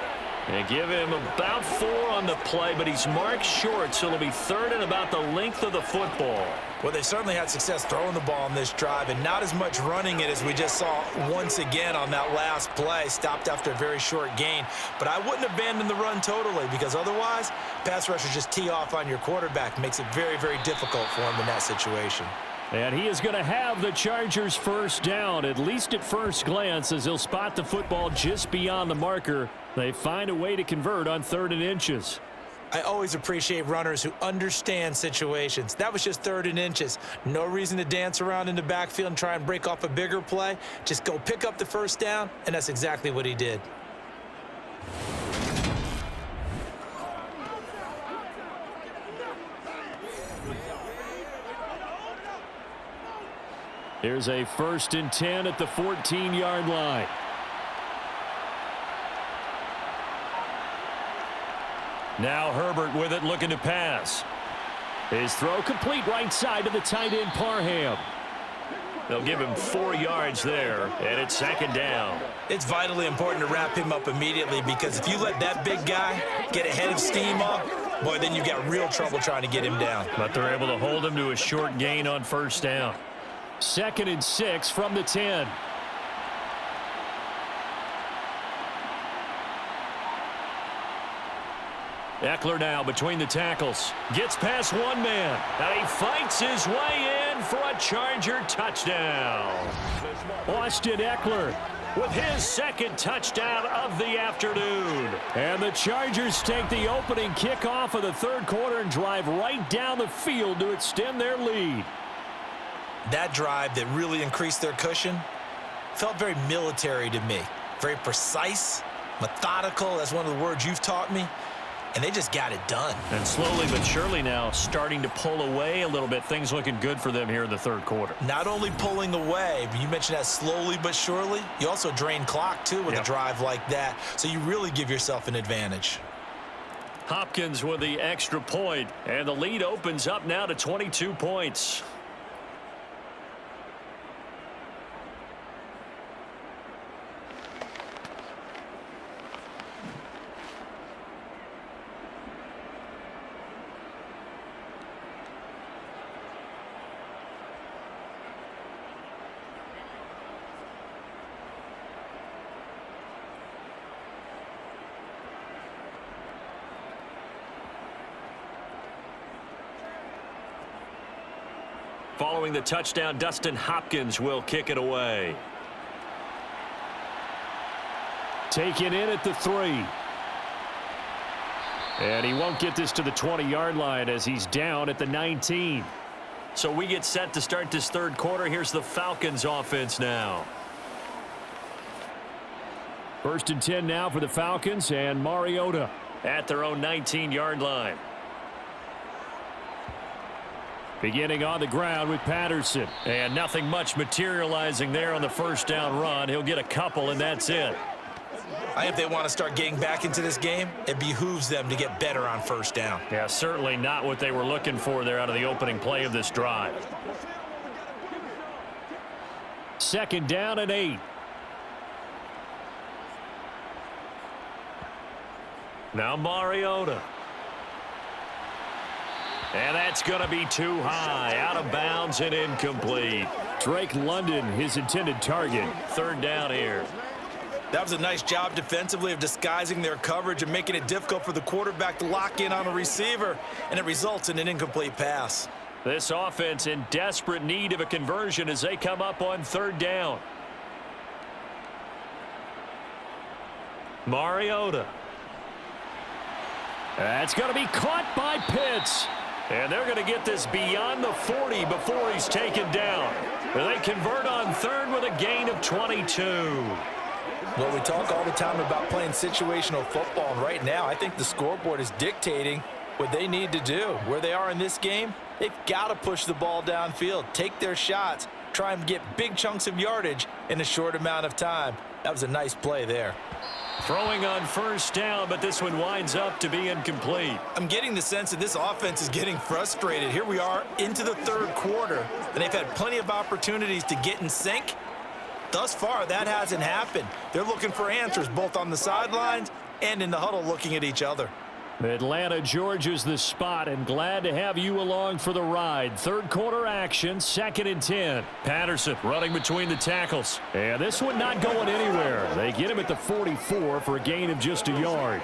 And give him about 4 on the play, but he's marked short, so it'll be 3rd and about the length of the football. Well, they certainly had success throwing the ball on this drive and not as much running it as we just saw once again on that last play. Stopped after a very short gain. But I wouldn't abandon the run totally because otherwise, pass rushers just tee off on your quarterback. Makes it very, very difficult for him in that situation. And he is going to have the Chargers 1st down, at least at first glance, as he'll spot the football just beyond the marker. They find a way to convert on 3rd and inches. I always appreciate runners who understand situations. That was just 3rd and inches. No reason to dance around in the backfield and try and break off a bigger play. Just go pick up the 1st down, and that's exactly what he did. Here's a 1st and 10 at the 14-yard line. Now Herbert with it, looking to pass. His throw complete right side to the tight end Parham. They'll give him 4 yards there, and it's 2nd down. It's vitally important to wrap him up immediately because if you let that big guy get a head of steam up, boy, then you've got real trouble trying to get him down. But they're able to hold him to a short gain on 1st down. 2nd and 6 from the 10. Eckler now between the tackles. Gets past one man. And he fights his way in for a Charger touchdown. Austin Eckler with his second touchdown of the afternoon. And the Chargers take the opening kickoff of the third quarter and drive right down the field to extend their lead. That drive that really increased their cushion felt very military to me. Very precise, methodical, that's one of the words you've taught me. And they just got it done. And slowly but surely now starting to pull away a little bit. Things looking good for them here in the third quarter. Not only pulling away, but you mentioned that slowly but surely. You also drain clock, too, with a drive like that. So you really give yourself an advantage. Hopkins with the extra point. And the lead opens up now to 22 points. Following the touchdown, Dustin Hopkins will kick it away. Taken in at the 3. And he won't get this to the 20-yard line as he's down at the 19. So we get set to start this third quarter. Here's the Falcons offense now. 1st and 10 now for the Falcons, and Mariota at their own 19-yard line. Beginning on the ground with Patterson. And nothing much materializing there on the first down run. He'll get a couple, and that's it. I think if they want to start getting back into this game, it behooves them to get better on first down. Yeah, certainly not what they were looking for there out of the opening play of this drive. 2nd down and 8. Now Mariota. And that's going to be too high, out of bounds and incomplete. Drake London, his intended target. 3rd down here. That was a nice job defensively of disguising their coverage and making it difficult for the quarterback to lock in on a receiver, and it results in an incomplete pass. This offense in desperate need of a conversion as they come up on 3rd down. Mariota. That's going to be caught by Pitts. And they're going to get this beyond the 40 before he's taken down. They convert on 3rd with a gain of 22. Well, we talk all the time about playing situational football, and right now I think the scoreboard is dictating what they need to do. Where they are in this game, they've got to push the ball downfield, take their shots, try and get big chunks of yardage in a short amount of time. That was a nice play there. Throwing on 1st down, but this one winds up to be incomplete. I'm getting the sense that this offense is getting frustrated. Here we are into the 3rd quarter, and they've had plenty of opportunities to get in sync. Thus far, that hasn't happened. They're looking for answers both on the sidelines and in the huddle looking at each other. Atlanta, Georgia's the spot, and glad to have you along for the ride. 3rd quarter action, 2nd and 10. Patterson running between the tackles. And this one not going anywhere. They get him at the 44 for a gain of just a yard.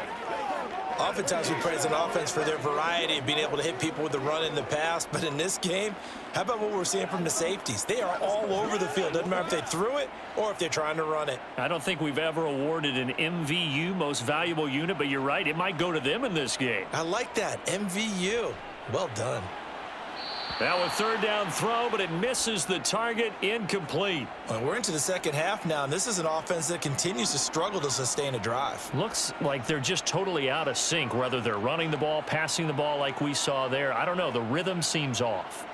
Oftentimes we praise an offense for their variety of being able to hit people with the run in the pass, but in this game, how about what we're seeing from the safeties? They are all over the field. Doesn't matter if they threw it or if they're trying to run it. I don't think we've ever awarded an MVU, most valuable unit, but you're right, it might go to them in this game. I like that, MVU. Well done. Now a 3rd down throw, but it misses the target, incomplete. Well, we're into the 2nd half now, and this is an offense that continues to struggle to sustain a drive. Looks like they're just totally out of sync, whether they're running the ball, passing the ball like we saw there. I don't know, the rhythm seems off.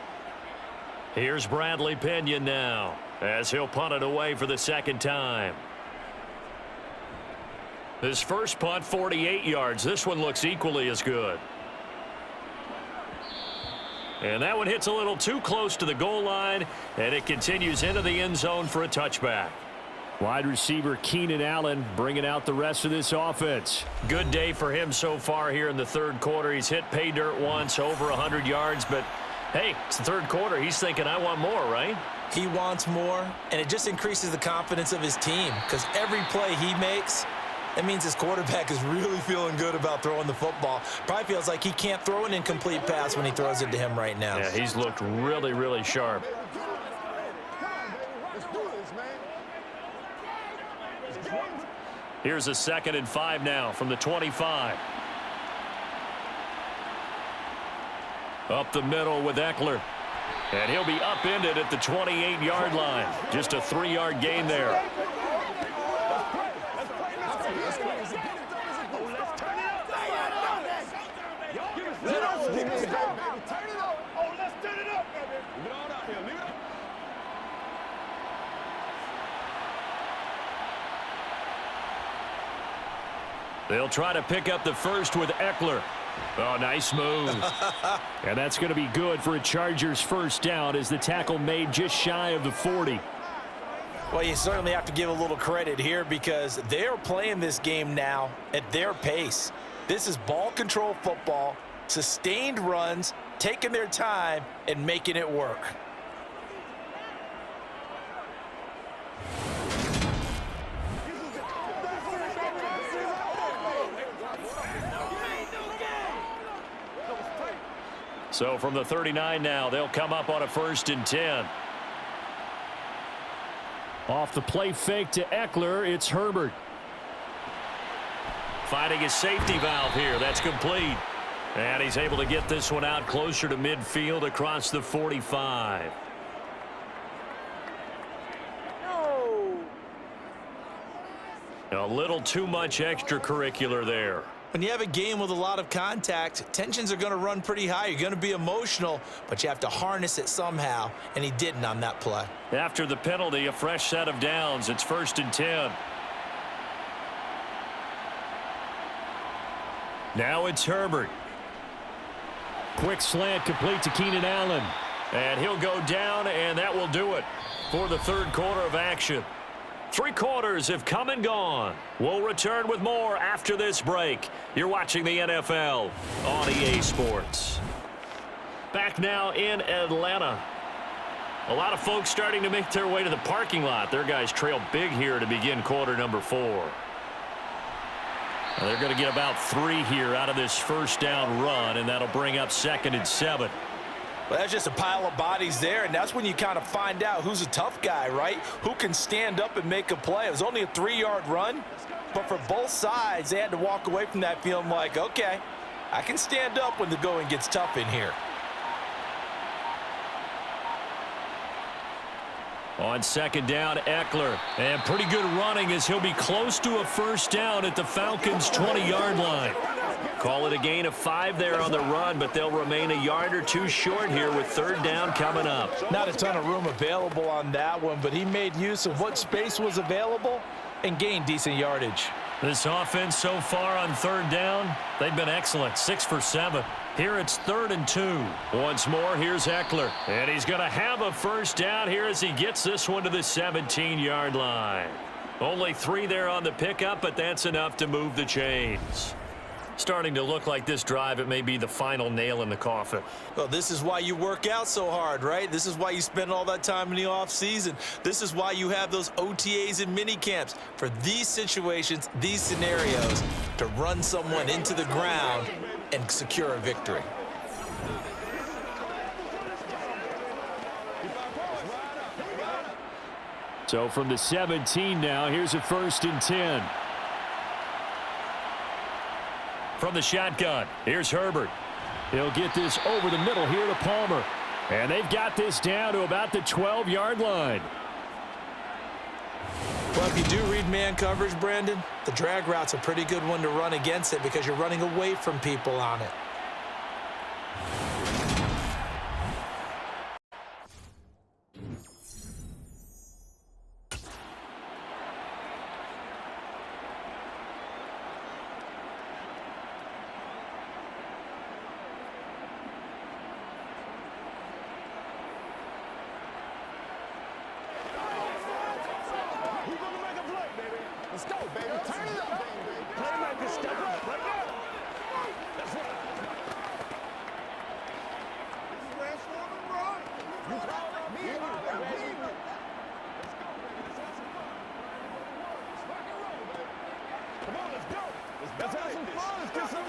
Here's Bradley Pinion now, as he'll punt it away for the 2nd time. His first punt, 48 yards. This one looks equally as good. And that one hits a little too close to the goal line, and it continues into the end zone for a touchback. Wide receiver Keenan Allen bringing out the rest of this offense. Good day for him so far here in the 3rd quarter. He's hit pay dirt once, over 100 yards, but hey, it's the 3rd quarter. He's thinking, I want more, right? He wants more, and it just increases the confidence of his team because every play he makes, that means his quarterback is really feeling good about throwing the football. Probably feels like he can't throw an incomplete pass when he throws it to him right now. Yeah, he's looked really, really sharp. Here's a 2nd and 5 now from the 25. Up the middle with Eckler. And he'll be upended at the 28-yard line. Just a 3-yard gain there. They'll try to pick up the first with Eckler. Oh, nice move. And that's going to be good for a Chargers first down as the tackle made just shy of the 40. Well, you certainly have to give a little credit here because they're playing this game now at their pace. This is ball control football, sustained runs, taking their time, and making it work. So from the 39 now, they'll come up on a 1st and 10. Off the play fake to Eckler, it's Herbert. Finding his safety valve here. That's complete. And he's able to get this one out closer to midfield across the 45. A little too much extracurricular there. When you have a game with a lot of contact, tensions are going to run pretty high. You're going to be emotional, but you have to harness it somehow, and he didn't on that play. After the penalty, a fresh set of downs. It's 1st and 10. Now it's Herbert. Quick slant complete to Keenan Allen. And he'll go down, and that will do it for the 3rd quarter of action. 3 quarters have come and gone. We'll return with more after this break. You're watching the NFL on EA Sports. Back now in Atlanta. A lot of folks starting to make their way to the parking lot. Their guys trail big here to begin quarter number 4. Now they're going to get about 3 here out of this first down run, and that'll bring up 2nd and 7. Well, that's just a pile of bodies there, and that's when you kind of find out who's a tough guy, right? Who can stand up and make a play. It was only a 3-yard run, but for both sides, they had to walk away from that feeling like, okay, I can stand up when the going gets tough in here. On 2nd down, Eckler. And pretty good running as he'll be close to a first down at the Falcons' 20-yard line. Call it a gain of 5 there on the run, but they'll remain a yard or 2 short here with 3rd down coming up. Not a ton of room available on that one, but he made use of what space was available and gained decent yardage. This offense so far on 3rd down, they've been excellent, 6 for 7. Here it's 3rd and 2. Once more, here's Eckler. And he's going to have a first down here as he gets this one to the 17-yard line. Only 3 there on the pickup, but that's enough to move the chains. Starting to look like this drive, it may be the final nail in the coffin. Well, this is why you work out so hard, right? This is why you spend all that time in the offseason. This is why you have those OTAs and mini camps for these situations, these scenarios, to run someone into the ground and secure a victory. So from the 17 now, here's a 1st and 10. From the shotgun, here's Herbert. He'll get this over the middle here to Palmer. And they've got this down to about the 12-yard line. Well, if you do read man coverage, Brandon, the drag route's a pretty good one to run against it because you're running away from people on it. Let's go, baby. Turn it up. Playmaker, step up right now. That's right. You call up me and you, baby. Come on, let's go. Let's have some fun. Let's get some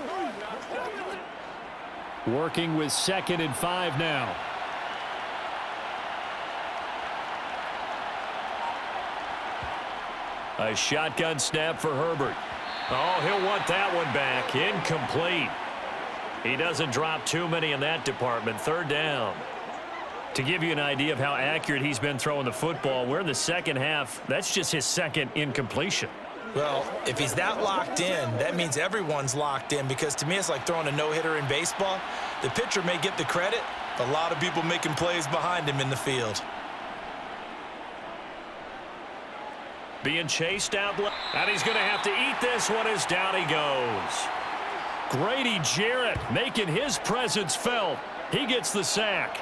fun. Working with 2nd and 5 now. A shotgun snap for Herbert. Oh, he'll want that one back. Incomplete. He doesn't drop too many in that department. Third down. To give you an idea of how accurate he's been throwing the football, we're in the second half. That's just his second incompletion. Well, if he's that locked in, that means everyone's locked in, because to me it's like throwing a no-hitter in baseball. The pitcher may get the credit, but a lot of people making plays behind him in the field. Being chased out, and he's going to have to eat this one as down he goes. Grady Jarrett making his presence felt. He gets the sack.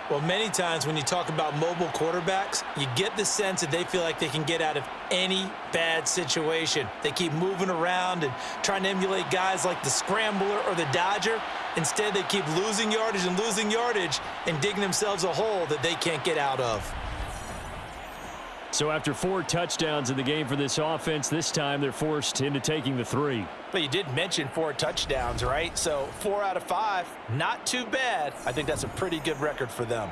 Well, many times when you talk about mobile quarterbacks, you get the sense that they feel like they can get out of any bad situation. They keep moving around and trying to emulate guys like the Scrambler or the Dodger. Instead, they keep losing yardage and digging themselves a hole that they can't get out of. So after 4 touchdowns in the game for this offense, this time they're forced into taking the 3. But you did mention 4 touchdowns, right? So 4 out of 5, not too bad. I think that's a pretty good record for them.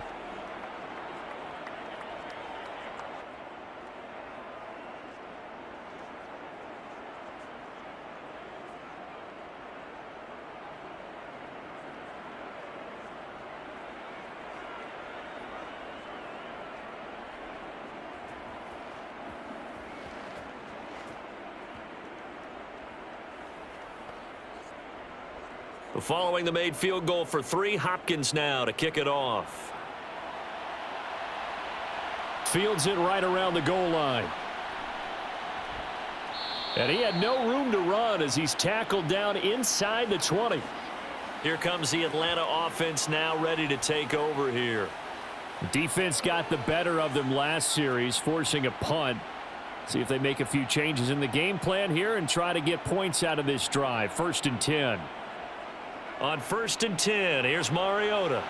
Following the made field goal for 3, Hopkins now to kick it off. Fields it right around the goal line. And he had no room to run as he's tackled down inside the 20. Here comes the Atlanta offense now ready to take over here. Defense got the better of them last series, forcing a punt. See if they make a few changes in the game plan here and try to get points out of this drive. 1st and 10. On 1st and 10, here's Mariota.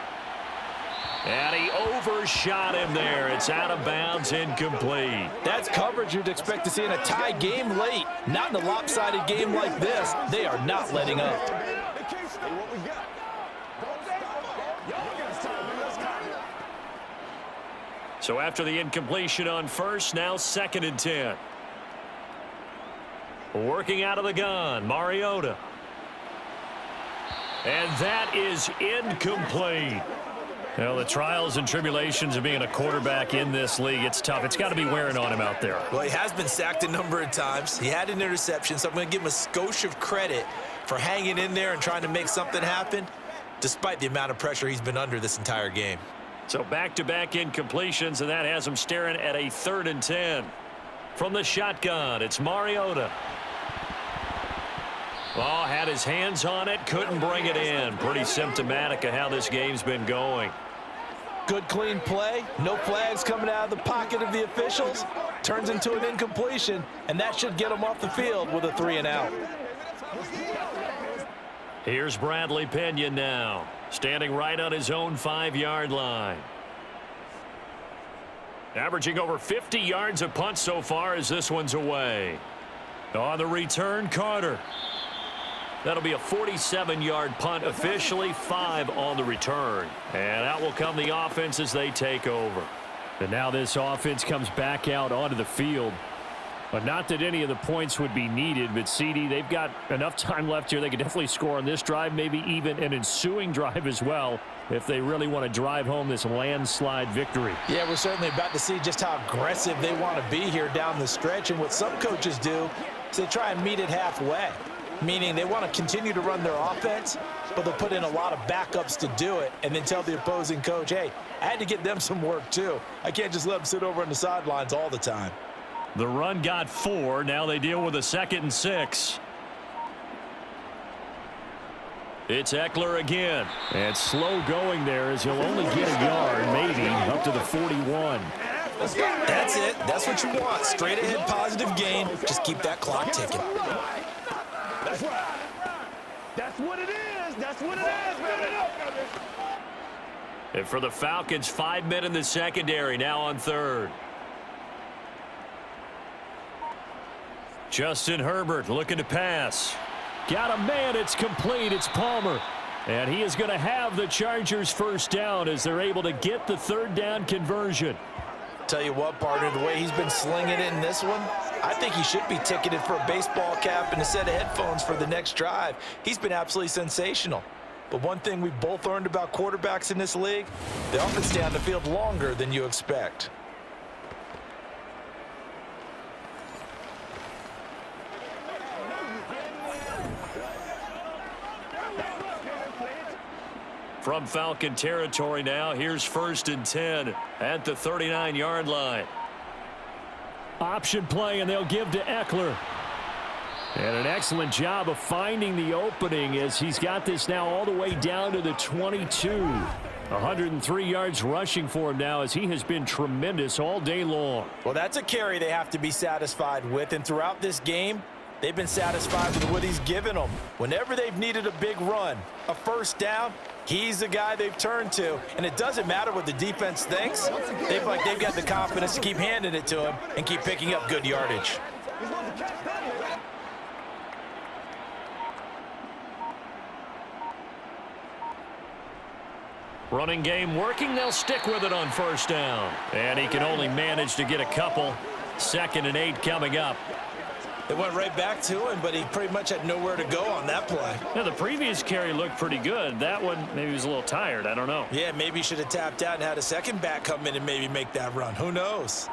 And he overshot him there. It's out of bounds, incomplete. That's coverage you'd expect to see in a tie game late. Not in a lopsided game like this. They are not letting up. So after the incompletion on 1st, now 2nd and 10. Working out of the gun, Mariota. And that is incomplete. Well, the trials and tribulations of being a quarterback in this league, it's tough. It's got to be wearing on him out there. Well, he has been sacked a number of times. He had an interception, so I'm going to give him a skosh of credit for hanging in there and trying to make something happen, despite the amount of pressure he's been under this entire game. So back-to-back incompletions, and that has him staring at a 3rd and 10. From the shotgun, it's Mariota. Oh, had his hands on it, couldn't bring it in. Pretty symptomatic of how this game's been going. Good, clean play. No flags coming out of the pocket of the officials. Turns into an incompletion, and that should get him off the field with a 3 and out. Here's Bradley Pinion now, standing right on his own 5-yard line. Averaging over 50 yards a punt so far as this one's away. On the return, Carter. That'll be a 47-yard punt, officially 5 on the return. And out will come the offense as they take over. And now this offense comes back out onto the field. But not that any of the points would be needed, but CD, they've got enough time left here. They could definitely score on this drive, maybe even an ensuing drive as well, if they really want to drive home this landslide victory. Yeah, we're certainly about to see just how aggressive they want to be here down the stretch. And what some coaches do is they try and meet it halfway, meaning they want to continue to run their offense, but they'll put in a lot of backups to do it and then tell the opposing coach, hey, I had to get them some work too. I can't just let them sit over on the sidelines all the time. The run got 4. Now they deal with a 2nd and 6. It's Eckler again. And slow going there as he'll only get a yard, maybe, up to the 41. That's it. That's what you want. Straight ahead positive gain. Just keep that clock ticking. That's right. That's what it is. That's what it is, baby. And for the Falcons, 5 men in the secondary, now on 3rd. Justin Herbert looking to pass. Got a man, it's complete, it's Palmer. And he is going to have the Chargers first down as they're able to get the 3rd down conversion. Tell you what, partner, the way he's been slinging it in this one, I think he should be ticketed for a baseball cap and a set of headphones for the next drive. He's been absolutely sensational. But one thing we've both learned about quarterbacks in this league, they often stay on the field longer than you expect. From Falcon territory now, here's 1st and 10 at the 39-yard line. Option play, and they'll give to Eckler. And an excellent job of finding the opening as he's got this now all the way down to the 22. 103 yards rushing for him now as he has been tremendous all day long. Well, that's a carry they have to be satisfied with, and throughout this game, they've been satisfied with what he's given them. Whenever they've needed a big run, a first down, he's the guy they've turned to. And it doesn't matter what the defense thinks. They've got the confidence to keep handing it to him and keep picking up good yardage. Running game working. They'll stick with it on 1st down. And he can only manage to get a couple. 2nd and 8 coming up. It went right back to him, but he pretty much had nowhere to go on that play. Now, the previous carry looked pretty good. That one, maybe he was a little tired. I don't know. Yeah, maybe he should have tapped out and had a second back come in and maybe make that run. Who knows?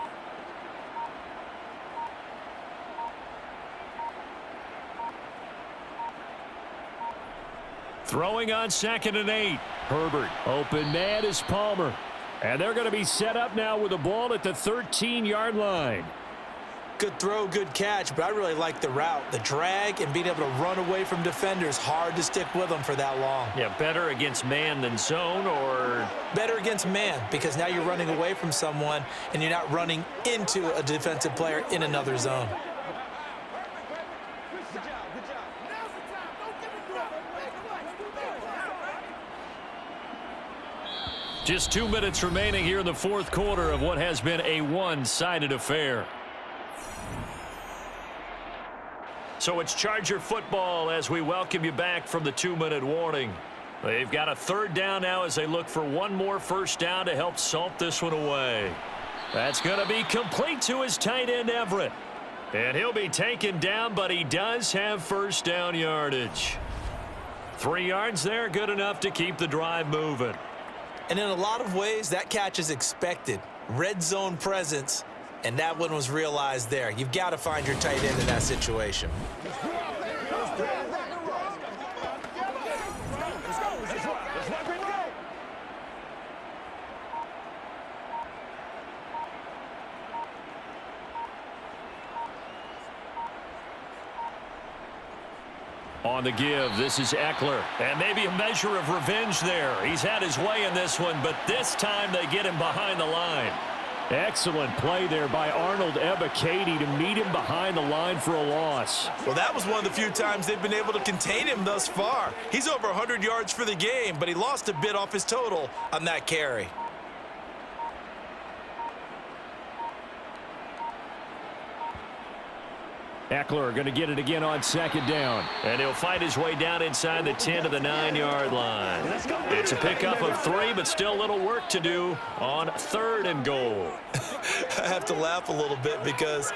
Throwing on 2nd and 8. Herbert. Open man is Palmer. And they're going to be set up now with the ball at the 13-yard line. Good throw, good catch, but I really like the route. The drag and being able to run away from defenders, hard to stick with them for that long. Yeah, better against man than zone, or? Better against man, because now you're running away from someone and you're not running into a defensive player in another zone. Just 2 minutes remaining here in the 4th quarter of what has been a one-sided affair. So it's Charger football as we welcome you back from the 2-minute warning. They've got a 3rd down now as they look for one more first down to help salt this one away. That's going to be complete to his tight end, Everett. And he'll be taken down, but he does have first down yardage. 3 yards there, good enough to keep the drive moving. And in a lot of ways, that catch is expected. Red zone presence. And that one was realized there. You've got to find your tight end in that situation. On the give, this is Eckler. And maybe a measure of revenge there. He's had his way in this one, but this time they get him behind the line. Excellent play there by Arnold Ebiketie to meet him behind the line for a loss. Well, that was one of the few times they've been able to contain him thus far. He's over 100 yards for the game, but he lost a bit off his total on that carry. Eckler going to get it again on 2nd down. And he'll fight his way down inside the 10 to the 9-yard line. It's a pickup of 3, but still a little work to do on 3rd and goal. I have to laugh a little bit because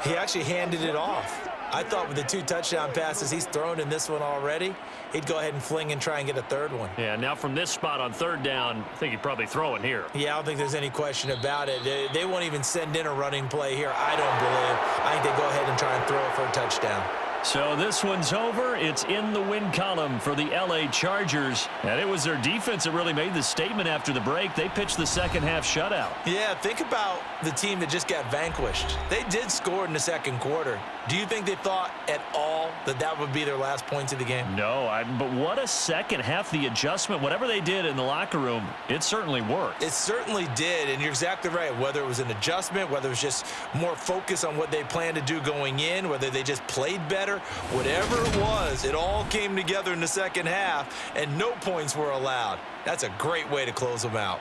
he actually handed it off. I thought with the 2 touchdown passes he's thrown in this one already, he'd go ahead and fling and try and get a 3rd one. Yeah, now from this spot on 3rd down, I think he'd probably throw it here. Yeah, I don't think there's any question about it. They won't even send in a running play here, I don't believe. I think they go ahead and try and throw it for a touchdown. So this one's over. It's in the win column for the L.A. Chargers. And it was their defense that really made the statement after the break. They pitched the second-half shutout. Yeah, think about the team that just got vanquished. They did score in the 2nd quarter. Do you think they thought at all that that would be their last points of the game? No, but what a second half. The adjustment, whatever they did in the locker room, it certainly worked. It certainly did, and you're exactly right. Whether it was an adjustment, whether it was just more focus on what they planned to do going in, whether they just played better, whatever it was, it all came together in the second half, and no points were allowed. That's a great way to close them out.